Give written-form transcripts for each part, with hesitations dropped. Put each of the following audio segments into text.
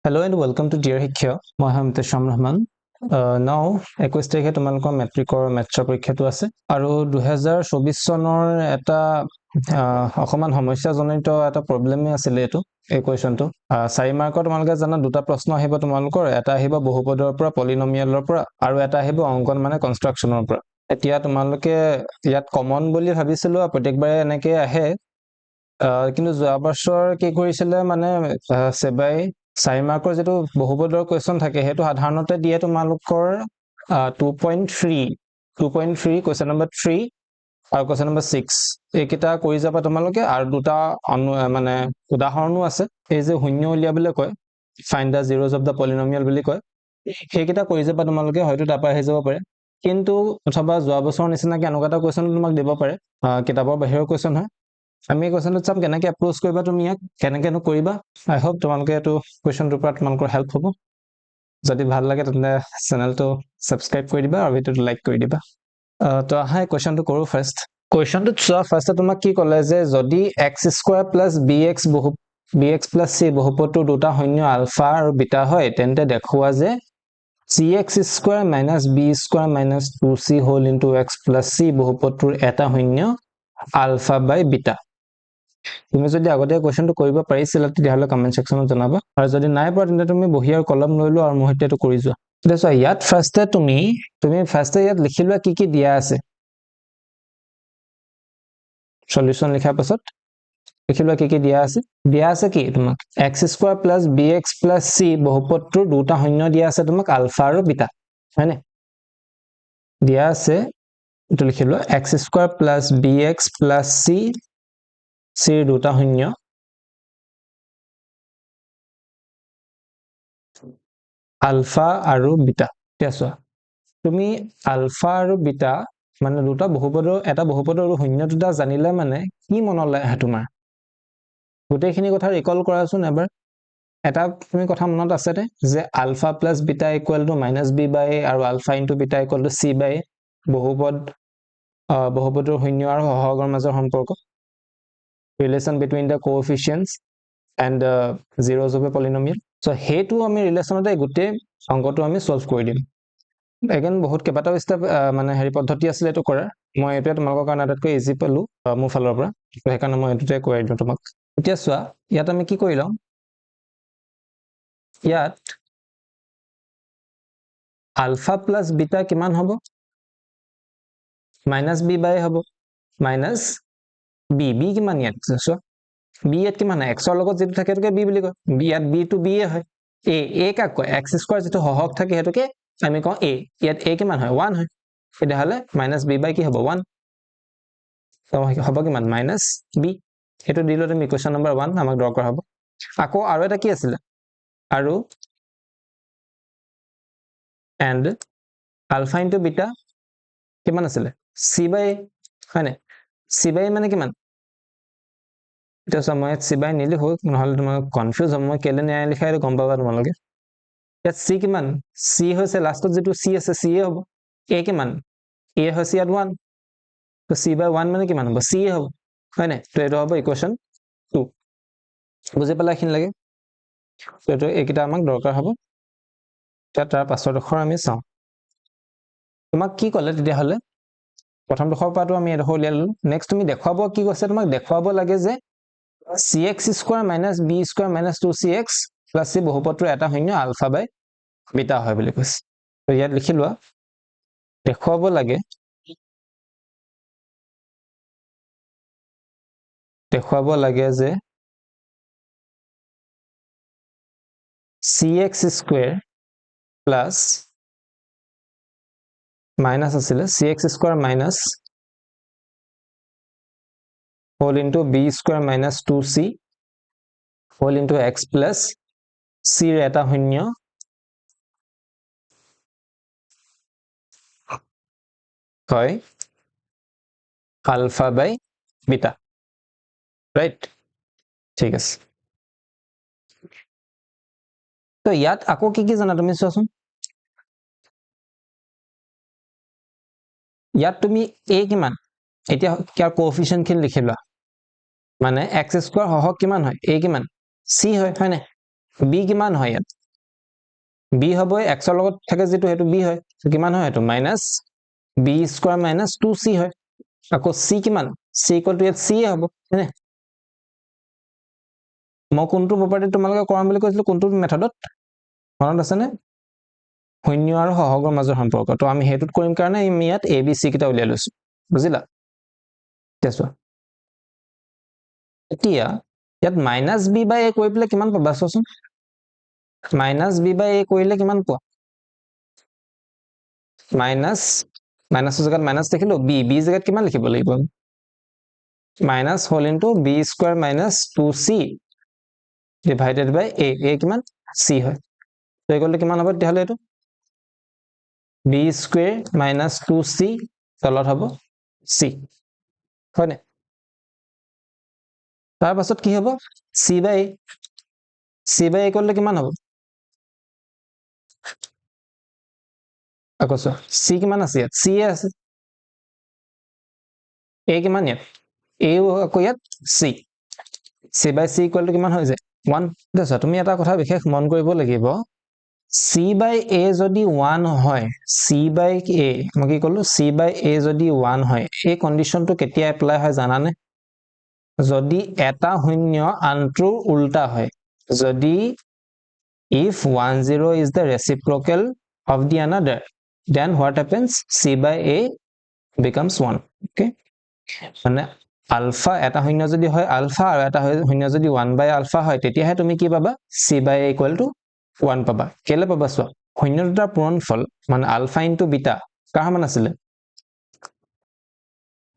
Hello and welcome to Dear Hikhya. মই হয় মুতেশ্বাম ৰহমান। নাও 21 তাৰিখে তোমালোকৰ মেট্ৰিকৰ মেথছৰ পৰীক্ষাটো আছে আৰু 2024 চনৰ এটা অকমান সমস্যাজনিত এটা প্ৰবলেমে আছিলে এইটো এই কোৱেশ্চনটো 4 মাৰ্কৰ তোমালোকে জানা দুটা প্ৰশ্ন আহিব তোমালোকৰ এটা আহিব বহুপদৰ পৰা পলিনমিয়ালৰ পৰা আৰু এটা আহিব অংকন মানে কনষ্ট্ৰাকচনৰ পৰা এতিয়া তোমালোকে ইয়াত কমন বুলি ভাবিছিলো প্ৰত্যেকবাৰে এনেকৈ আহে কিন্তু যোৱা বছৰ কি কৰিছিলে মানে সেবাই 4 মাৰ্কৰ যেটো বহুপদৰ কোৱেশ্চন থাকে হেতু সাধাৰণতে দিয়ে তোমালোকৰ 2.3 কোৱেশ্চন নম্বৰ 3 আৰু কোৱেশ্চন নম্বৰ 6 এইকেইটা কৰি যাবা তোমালোকে আৰু দুটা মানে উদাহৰণো আছে এই যে শূন্য উলিয়াবলৈ কয় find da zeros of the polynomial বুলি কয় সেইকেইটা কৰি যাবা তোমালোকে হয়তো তাৰ পৰা আহি যাব পাৰে কিন্তু অথবা যোৱা বছৰৰ নিচিনাকৈ এনেকুৱা এটা কোৱেশ্চন তোমাক দিব পাৰে কিতাপৰ বাহিৰৰ কোৱেশ্চন হয় আমি কোৱেশ্চনটো চাম কেনেকৈ এপ্ৰোচ কৰিবা তুমি ইয়াক কেনেকৈ কৰিবা আই হোপ তোমালোকে এটো কোৱেশ্চনটোৰ পৰা তোমালোকৰ হেল্প হ'ব যদি ভাল লাগে তেন্তে চেনেলটো সাবস্ক্ৰাইব কৰি দিবা আৰু ভিডিঅটো লাইক কৰি দিবা তো আহাই কোৱেশ্চনটো কৰো ফাৰ্স্ট কোৱেশ্চনটো চোৱা ফাৰ্স্টে তোমাক কি ক'লে যে যদি x² + bx bx + c বহুপদটোৰ দুটা শূন্য আলফা আৰু বিটা হয় তেন্তে দেখুৱা যে cx² - b² - 2c whole into x + c বহুপদটোৰ এটা শূন্য আলফা বাই বিটা তুমি যদি আগতে কোৱেশ্চনটো কৰিব পাৰিছিলা তেতিয়াহলে কমেন্ট সেকশনত জনাবা আৰু যদি নাই পৰা তেন্তে তুমি বহি আৰু কলম লৈ লো আৰু মই হেতেটো কৰি যোৱা দেখো ইয়াত ফাৰ্স্টে তুমি ফাৰ্স্টে ইয়াত লিখিলোৱা কি দিয়া আছে সলিউশন লিখাৰ পাছত লিখিলোৱা কি দিয়া আছে কি তোমাক x² + bx + c বহুপদটোৰ দুটা শূন্য দিয়া আছে তোমাক আলফা আৰু বিটা হয়নে দিয়া আছে এটো লিখিলোৱা x² + bx + c c দুটা শূন্য আলফা আৰু বিটা তেছো তুমি আলফা আৰু বিটা মানে দুটা বহুপদৰ এটা বহুপদৰ শূন্য দুটা জানিলে মানে কি মনলৈ আহে তোমাৰ গোটেইখিনি কথা ৰিকল কৰাচোন এবাৰ এটা তুমি কথা মনত আছে যে আলফা + বিটা = -b/a আৰু আলফা * বিটা = c/a বহুপদৰ শূন্য আৰু সহগৰ মাজৰ সম্পৰ্ক relation between the coefficients and the zeros of a polynomial so হেতু আমি ৰিলেচনতে গুটে অংকটো আমি সলভ কৰি দিম again বহুত কেবাটাও ষ্টেপ মানে হেৰি পদ্ধতি আছিল এটো কৰা মই এটা তোমালোকৰ কাৰণে আটাইতকৈ ইজি পালো মোৰ ফালৰ পৰা সেইকাৰণে মই এটোতে কৈ দিম তোমাক এতিয়া চোৱা ইয়াত আমি কি কৰিলাম ইয়াত আলফা প্লাস বিটা কিমান হ'ব -b/a হ'ব -b b কিমান ইয়াত চোৱা b ইয়াত কিমান x ৰ লগত যেটো থাকে হেতুকে b বুলি কয় b ইয়াত b to b এ হয় a কাক কয় x² যেটো সহগ থাকে হেতুকে আমি কওঁ a ইয়াত a কিমান হয় 1 হয় এটা হলে -b/ কি হ'ব 1 তো হ'ব কিমান -b হেতু দিলো তুমি ইকুৱেশ্যন নম্বৰ 1 আমাক ড্ৰ কৰা হ'ব আকৌ আৰু এটা কি আছিল আৰু and alpha into beta কিমান আছিল c/a হয়নে c/a মানে কিমান এটা সময় c/a নিলিখো নহলে তোমাৰ কনফিউজ হ'ব মই কেলে নাই লিখা এটা গম পাবা তোমালোকে ইয়াত c কিমান c হৈছে লাষ্টত যেটো c আছে c এ হ'ব a কিমান a হৈছে ইয়াত 1 তো c/1 মানে কিমান হ'ব c এ হ'ব হয়নে তো এটো হ'ব ইকুৱেশ্যন 2 বুজি পালা খিন লাগে তো এটো এইকিটা আমাক দৰকাৰ হ'ব তাৰ পাছৰ অক্ষৰ আমি চাওঁ তোমাক কি ক'লে তেতিয়া হলে প্ৰথম অক্ষৰ পাটো আমি এডখৰ উলিয়াই ললো নেক্সট তুমি দেখাব কি কৈছে তোমাক দেখাব লাগে যে cx² - b² - 2cx + c বহুপদটোৰ এটা শূন্য আলফা বাই বিটা হয় বুলি কৈছে তো ইয়াত লিখি লোৱা দেখাব লাগে যে cx² plus minus আছিলে cx² minus whole into b² minus 2c whole into x plus c ৰ এটা শূন্য হয় আলফা বাই বিটা ৰাইট ঠিক আছে তো ইয়াত আকৌ কি জানা তুমি চোৱাচোন ইয়াত তুমি a কিমান এতিয়া কিয়াৰ কোএফিচিয়েন্ট খিনি লিখিলা মানে x² সহগ কিমান হয় a কিমান c হয় হয়নে b কিমান হয় ইয়াত b হ'ব x ৰ লগত থাকে যেটো হেতু b হয় কিমান হয় হেতু minus b square minus 2c হয় আকৌ c কিমান c ইকুয়াল টু ইয়াত c হ'ব হয়নে মই কোনটো প্ৰপাৰ্টি তোমালোকে কৰাম বুলি কৈছিলো কোনটো মেথডত মনত আছে নে শূন্য আৰু সহগৰ মাজৰ সম্পৰ্ক তো আমি হেতুত কৰিম কাৰণে আমি ইয়াত a b c কিটা উলিয়াই লৈছো বুজিলা তেছো এতিয়া ইয়াত মাইনাস b বাই a কৈ পেলে কিমান পাবা চোন মাইনাস b বাই a কৰিলে কিমান পোৱা মাইনাস মাইনাসৰ জায়গাত মাইনাস লিখিলো b জায়গাত কিমান লিখিব লাগিব minus whole into b square minus 2c divided by a কিমান c হয় তো ইকুয়াল টু কিমান হ'ব তেতিয়াহলে এটো b স্কয়ার মাইনাস 2c তলত হ'ব c হয়নে তাৰ পাছত কি হ'ব c বাই ইকুয়াল টু কিমান হ'ব আকৌ c কিমান আছে ইয়াত c আছে a কিমান ইয়াত a আকৌ ইয়াত c c by c equal to কিমান হৈ যায় 1 দেখা তুমি এটা কথা বিশেষ মন কৰিব লাগিব c বাই a যদি 1 হয় c বাই a মই কি কলো c বাই a যদি 1 হয় এই কন্ডিশনটো কেতিয়া এপ্লাই হয় জানানে যদি এটা শূন্য আনটোৰ উল্টা হয় যদি if 10 is the reciprocal of the another then what happens c by a becomes 1 okay মানে alpha এটা শূন্য যদি হয় alpha আৰু এটা শূন্য যদি 1 by alpha হয় তেতিয়াহে তুমি কি পাবা c by a equal to 1 পাবা কেলে পাবা সো শূন্য দুটাৰ পূৰণফল মানে alpha into beta কাৰ সমান আছিল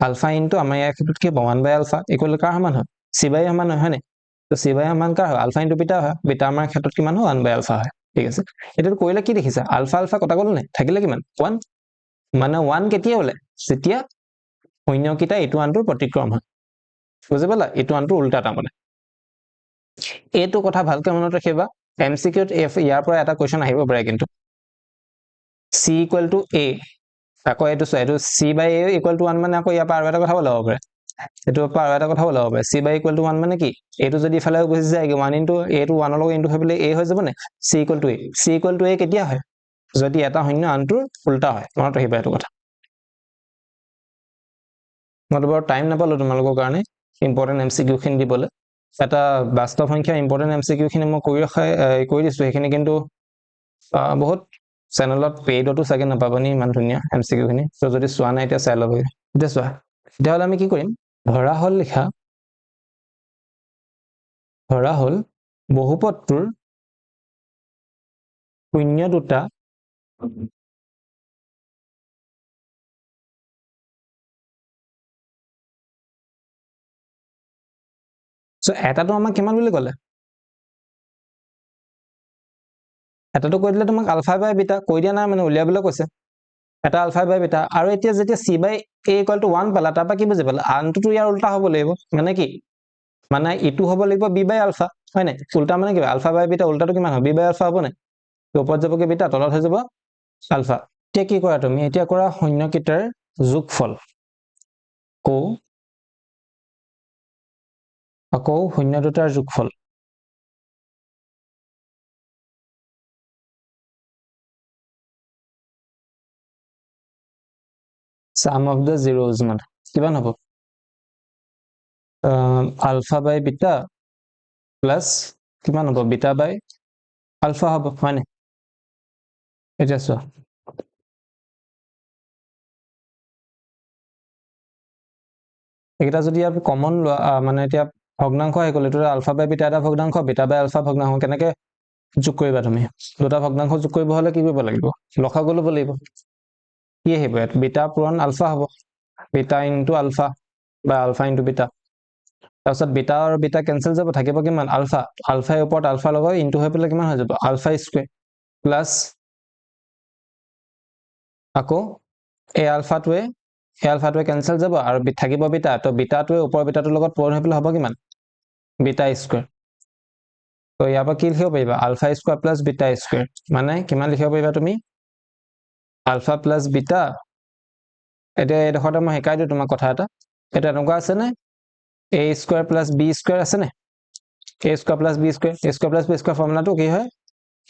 alpha into আমাৰ ইয়াৰ ক্ষেত্ৰত কি 1 by alpha equal কাৰ সমান হয় c by a সমান হয় নে তো c by a সমান কাৰ হয় alpha into beta হয় beta আমাৰ ক্ষেত্ৰত কিমান হয় 1 by alpha হয় ঠিক আছে এটো কৰিলে কি দেখিছা alpha কটা গল নাই থাকিলে কিমান 1 মানে 1 কেতিয়া ওলাই যেতিয়া শূন্য কিটা এটো আনটোৰ প্ৰতিক্ৰম হয় বুজি পালা এটো আনটোৰ উল্টাটা মানে এটো কথা ভালকে মনত ৰাখিবা MCQ ত ইয়াৰ পৰা এটা কোৱেশ্চন আহিব পাৰে কিন্তু c equal to a আকৌ এটো c by a equal to 1 মানে আকৌ ইয়াৰ পৰা আৰু এটা কথা ওলাব পাৰে এটো পৰা আৰু এটা কথা ওলাব পাৰে c by equal to 1 মানে কি এটো যদি ইফালে গুচি যায় 1 into a to 1 log into হৈ পেলে a হৈ যাব নে c equal to a কেতিয়া হয় যদি এটা শূন্য আনটোৰ উল্টা হয় মনত ৰাখিবা এটো কথা মই বৰ টাইম নাপালো তোমালোকৰ কাৰণে ইম্পৰ্টেন্ট MCQ খিনি দিবলৈ এটা বাস্তৱ সংখ্যা ইম্পৰ্টেন্ট MCQ খিনি মই কৰি দিছো সেইখিনি কিন্তু বহুত চেনেলত পেইডটো চাগে নাপাবনি ইমান ধুনিয়া MCQ খিনি তো যদি চোৱা নাই এতিয়া চাই লবই এতিয়া চোৱা তেতিয়াহলে আমি কি কৰিম ধৰা হল লিখা ধৰা হল বহুপদটোৰ শূন্য দুটা সো এটাটো আমাক কিমান বুলি ক'লে এটাটো কৈ দিলে তোমাক আলফা বাই বিটা কৈ দিয়া নাই মানে উলিয়াবলৈ কৈছে এটা আলফা বাই বিটা আৰু এতিয়া যেতিয়া c by a equal to 1 পালা তাৰপা কি বুজি পালা আনটোটো ইয়াৰ উল্টা হ'ব লাগিব মানে কি মানে ইটো হ'ব লাগিব b বাই আলফা হয় নাই উল্টা মানে কি আলফা বাই বিটা উল্টাটো কিমান হ'ব b বাই আলফা হ'ব নাই তো ওপৰত যাব কি বিটা তলত হৈ যাব আলফা এতিয়া কি কৰা তুমি এতিয়া কৰা শূন্য কিটাৰ যোগফল আকৌ শূন্য দুটাৰ যোগফল sum of the zeros মানে কিমান হ'ব alpha by beta plus কিমান হ'ব beta by alpha হ'ব মানে এটা চোৱা এটা যদি ইয়াত কমন মানে এতিয়া ভগ্নাংশ হৈ গ'ল এটো alpha by beta এটা ভগ্নাংশ beta by alpha ভগ্নাংশ কেনেকে যোগ কৰিবা তুমি দুটা ভগ্নাংশ যোগ কৰিব হলে কি কৰিব লাগিব লসাগু ল'ব লাগিব কি আহিব ইয়াত বিটা পূৰণ আলফা হ'ব বিটা ইনটু আলফা বা আলফা ইনটু বিটা তাৰপিছত বিটা আৰু বিটা কেনসেল যাব থাকিব কিমান আলফা আলফাৰ ওপৰত আলফা লগাও ইনটু হৈ পেলে কিমান হৈ যাব আলফা স্কয়াৰ প্লাস আকৌ এই আলফাটোৱে কেনসেল যাব আৰু থাকিব বিটা তো বিটাটোৱে ওপৰ বিটাটোৰ লগত পূৰণ হৈ পেলে হ'ব কিমান বিটা স্কয়াৰ তো ইয়াৰ পৰা কি লিখিব পাৰিবা alpha square plus beta square মানে কিমান লিখিব পাৰিবা তুমি আলফা প্লাস বিটা এটা এডখৰতে মই শিকাই দিও তোমাক কথা এটা এটা এনেকুৱা আছে নে a square plus b square আছে নে a square plus B square, a square plus B square ফৰ্মুলাটো কি হয়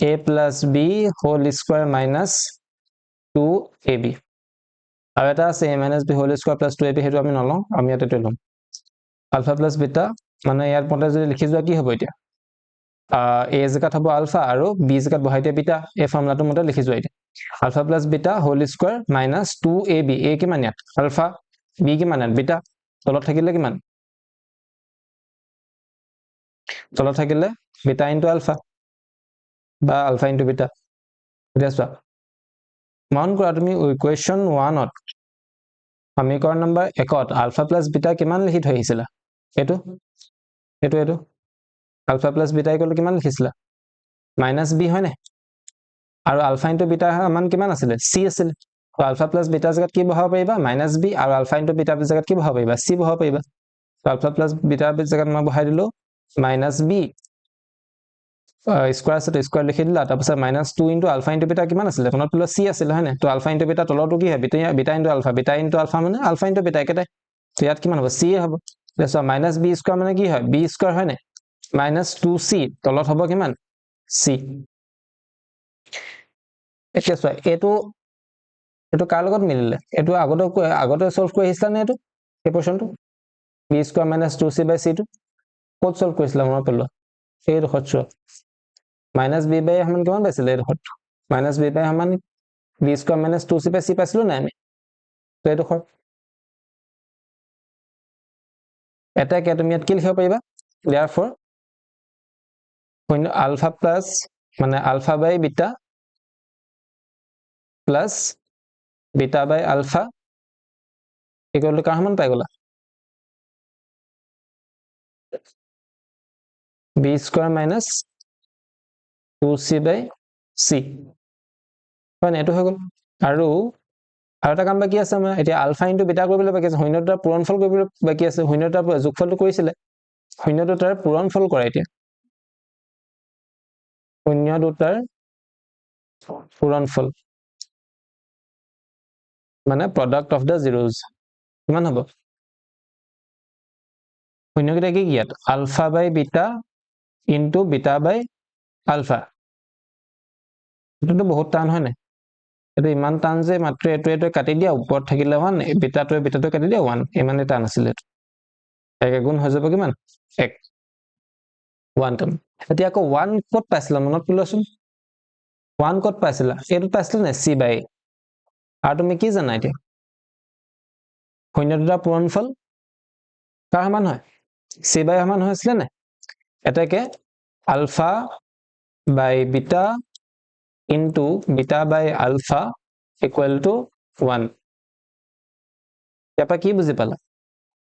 a plus b whole square minus 2ab আৰু এটা আছে a minus b whole square plus 2ab সেইটো আমি নলওঁ, আমি ইয়াতে ল'ম আলফা প্লাছ বিটা মানে ইয়াৰ মতে যদি লিখি যোৱা কি হ'ব এতিয়া a জেগাত হ'ব আলফা আৰু b জেগাত বহাই দিয়া বিটা এই ফৰ্মুলাটোৰ মতে লিখি যোৱা এতিয়া alpha plus beta whole square minus 2ab a কিমান ইয়াত আলফা b কিমান ইয়াত বিটা তলত থাকিলে কিমান তলত থাকিলে বিটা ইনটু আলফা বা আলফা ইনটু বিটা এতিয়া চোৱা মন কৰা তুমি ইকুৱেশ্যন 1ত সমীকৰণ নম্বৰ 1ত আলফা প্লাছ বিটা কিমান লিখি থৈ আহিছিলা এইটো alpha plus beta equal to কিমান লিখিছিলা মাইনাছ b হয় নাই আৰু আলফা ইনটু বিটা মান কিমান আছিলে c আছিলে তো আলফা প্লাছ বিটা জেগাত কি বহাব পাৰিবা মাইনাছ b আৰু আলফা ইনটু বিটা জেগাত কি বহাব পাৰিবা c বহাব পাৰিবা তো আলফা প্লাছ বিটা জেগাত মই বহাই দিলো মাইনাছ b স্কোয়াৰ আছে তো স্কোয়াৰ লিখি দিলা তাৰপিছত minus 2 into alpha into beta কিমান আছিলে তলত পেলো c আছিলে হয় নাই তো আলফা ইনটু বিটা তলতো কি হয় বিটা ইনটু আলফা মানে আলফা ইনটু বিটা একেটাই তো ইয়াত কিমান হ'ব c হ'ব দেখো মাইনাছ b স্কোয়াৰ মানে কি হয় b স্কোয়াৰ হয় নাই মাইনাছ 2c তলত হ'ব কিমান c এতিয়া চোৱা এইটো কাৰ লগত মিলিলে এইটো আগতে সলভ কৰি আহিছিলা নে এইটো এই কোৱেশ্যনটো b square minus 2c by c টো ক'ত সলভ কৰিছিলা মনত পেলোৱা এইডোখৰত চোৱা মাইনাছ b বাই সমান কিমান পাইছিলে এইডোখৰত মাইনাছ b বাই সমান b square minus 2c by c পাইছিলো নাই আমি তো এইডোখৰত এটাকে তুমি ইয়াত কি লিখিব পাৰিবা therefore আলফা প্লাছ মানে alpha by beta plus beta by alpha equal to কাৰ সমান পাই গলা b square minus 2c by c হয় নাই এইটো হৈ গ'ল আৰু এটা কাম বাকি আছে আমাৰ এতিয়া আলফা ইনটু বিটা কৰিবলৈ বাকি আছে শূন্য দুটাৰ পূৰণফল কৰিবলৈ বাকি আছে শূন্য দুটাৰ যোগফলটো কৰিছিলে শূন্য দুটাৰ পূৰণফল কৰা এতিয়া শূন্য দুটাৰ পূৰণফল মানে প্ৰডাক্ট অফ দ্য জিৰ'জ কিমান হ'ব শূন্যকেইটা কি ইয়াত ULFA by beta into beta by ULFA এইটোতো বহুত টান হয় নাই এইটো ইমান টান যে মাত্ৰ এইটো কাটি দিয়া ওপৰত থাকিলে 1 বিটাটো কাটি দিয়া 1 ইমানে টান আছিল এইটো এক গুণ হৈ যাব কিমান 1 1 টাৰ্ম এতিয়া আকৌ 1 ক'ত পাইছিলা মনত পেলোৱাচোন 1 ক'ত পাইছিলা এইটো পাইছিলা নাই c বাই আৰু তুমি কি জানা এতিয়া শূন্য দুটা পূৰণফল কাৰ সমান হয় c বাই সমান হৈছিলে নাই এটাকে alpha by beta into beta by alpha equal to 1 ইয়াৰ পৰা কি বুজি পালা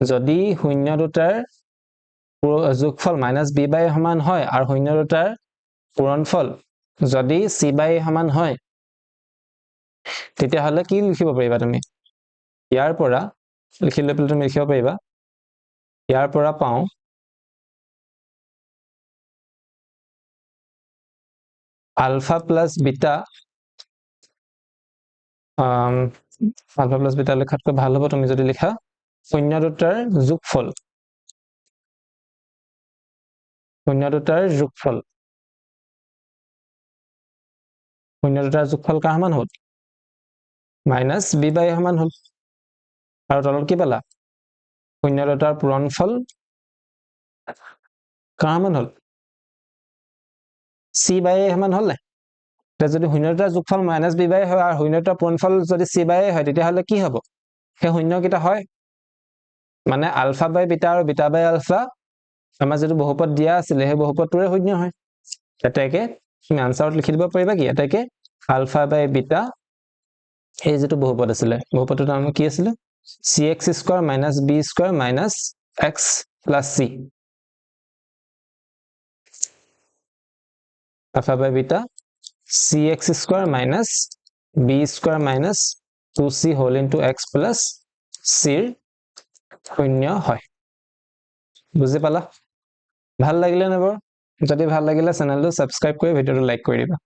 যদি শূন্য দুটাৰ যোগফল মাইনাছ b বাই সমান হয় আৰু শূন্য দুটাৰ পূৰণফল যদি c বাই সমান হয় তেতিয়াহ'লে কি লিখিব পাৰিবা তুমি ইয়াৰ পৰা লিখি লৈ পেলাই তুমি লিখিব পাৰিবা ইয়াৰ পৰা পাওঁ alpha plus beta alpha plus beta লেখাতকৈ ভাল হ'ব তুমি যদি লিখা শূন্য দুটাৰ যোগফল শূন্য দুটাৰ যোগফল কাৰ সমান হ'ল মাইনাছ b বাই সমান হ'ল আৰু তলত কি পালা শূন্য দুটাৰ পূৰণফল কাৰ সমান হ'ল c বাই সমান হ'ল নাই যদি শূন্য দুটাৰ যোগফল মাইনাছ b বাই হয় আৰু শূন্য দুটাৰ পূৰণফল যদি c বাই হয় তেতিয়াহ'লে কি হ'ব সেই শূন্যকেইটা হয় মানে আলফা বাই বিটা আৰু বিটা বাই আলফা আমাৰ যেটো বহুপদ দিয়া আছিল সেই বহুপদটোৰে শূন্য হয় এটাকে তুমি আনসাৰত লিখি দিব পাৰিবা কি এটাকে আলফা বাই বিটা এই যেটো বহুপদ আছিল বহুপদটোৰ নাম কি আছিল cx square minus b square minus x plus c alpha by beta cx square minus b square minus 2c whole into x plus c শূন্য হয় বুজি পালা ভাল লাগিলে নেবৰ যদি ভাল লাগিলে চেনেলটো সাবস্ক্ৰাইব কৰি ভিডিওটো লাইক কৰি দিবা